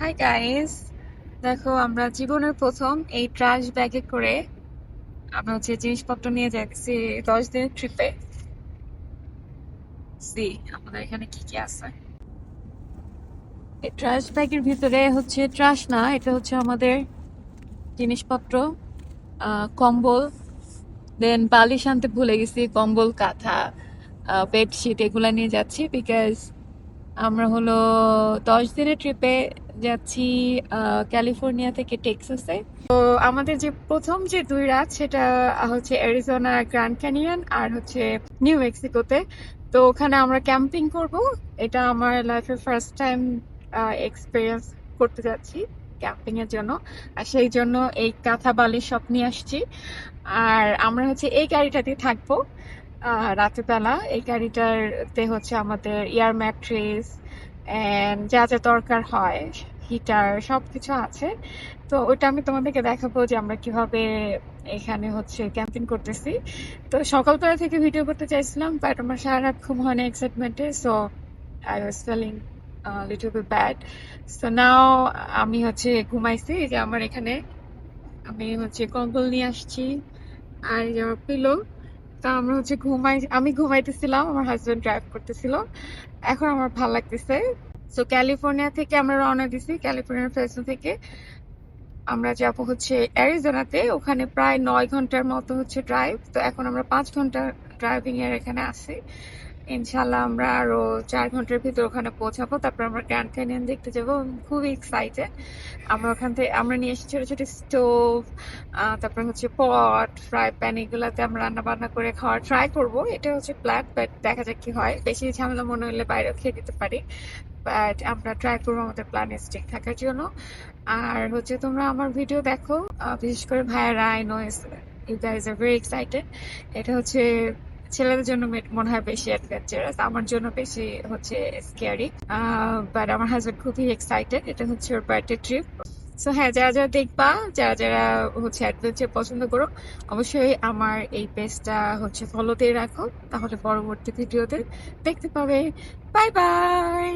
Hi guys, দেখো আমরা জীবনের প্রথম এই ট্রাশ ব্যাগে করে আমরা জিনিসপত্র নিয়ে যাচ্ছি 10 দিনের ট্রিপে। সি আমাদের এখানে কি কি আছে। এই ট্রাশ ব্যাগের ভিতরে ট্রাশ না, এটা আমাদের জিনিসপত্র, কম্বল, দেন বালিশ আনতে ভুলে গেছি, কম্বল, কাঁথা, বেডশিট এগুলা নিয়ে যাচ্ছি বিকজ আমরা 10 দিনের ট্রিপে যাচ্ছি ক্যালিফোর্নিয়া থেকে টেক্সাসে। তো আমাদের যে প্রথম যে 2 রাত সেটা অ্যারিজোনা, গ্র্যান্ড ক্যানিয়ন আর নিউ মেক্সিকোতে। তো ওখানে আমরা ক্যাম্পিং করব। এটা আমার লাইফের ফার্স্ট টাইম এক্সপিরিয়েন্স করতে যাচ্ছি ক্যাম্পিং এর জন্য। আর সেই জন্য এই কাঁথা বালিশ সব নিয়ে আসছি। আর আমরা এই গাড়িটাতে থাকবো রাতের বেলা। এই গাড়িটাতে আমাদের এয়ার ম্যাট্রেস এন্ড যা যা দরকার হয়, হিটার, সবকিছু আছে। তো ওটা আমি তোমাদেরকে দেখাবো যে আমরা কিভাবে এখানে ক্যাম্পিং করতেছি। তো সকালবেলা থেকে ভিডিও করতে চাইছিলাম, বাট আমার সারা রাত ঘুম হয় না এক্সাইটমেন্টে, so I was feeling little bit bad. So now আমি ঘুমাইছি। এই যে আমার এখানে আমি কম্বল নিয়ে আসছি আর এই যে আমার পিলো। তা আমরা আমি ঘুমাইতেছিলাম, আমার হাজবেন্ড ড্রাইভ করতেছিল। এখন আমার ভালো লাগতেছে। তো ক্যালিফোর্নিয়া থেকে আমরা রওনা দিছি। ক্যালিফোর্নিয়ার ফ্রেসনো থেকে আমরা যাব অ্যারিজোনাতে। ওখানে প্রায় 9 ঘন্টার মতো ড্রাইভ। তো এখন আমরা 5 ঘন্টা ড্রাইভিং এর এখানে আছি। ইনশাল্লাহ আমরা আরো 4 ঘন্টার ভিতর ওখানে পৌঁছাবো। তারপর আমরা গ্র্যান্ড ক্যানিয়ন দেখতে যাবো। খুবই এক্সাইটেড। আমরা ওখান থেকে নিয়ে এসেছি ছোট ছোট স্টোভ, তারপর পট, ফ্রাই প্যান, এগুলাতে আমরা রান্না বান্না করে খাওয়ার ট্রাই করব। এটা প্ল্যান, বাট দেখা যাক কি হয়। বেশি ঝামেলা মনে হলে বাইরেও খেয়ে দিতে পারি, বাট আমরা ট্রাই করবো আমাদের প্ল্যানে স্টিক থাকার জন্য। আর তোমরা আমার ভিডিও দেখো, বিশেষ করে ভাইয়ারা, I know you guys are very excited. এটা ছেলেদের জন্য মনে হয় বেশি অ্যাডভেঞ্চারাস, আমার জন্য বেশি স্কেয়ারি। বাট আমার হাজবেন্ড খুবই এক্সাইটেড। এটা ওর বার্থডে ট্রিপ। সো হ্যাঁ, যারা যারা দেখবা, যারা যারা অ্যাডভেঞ্চার পছন্দ করো, অবশ্যই আমার এই পেজটা ফলো দিয়ে রাখো, তাহলে পরবর্তী ভিডিওতে দেখতে পাবে। Bye bye.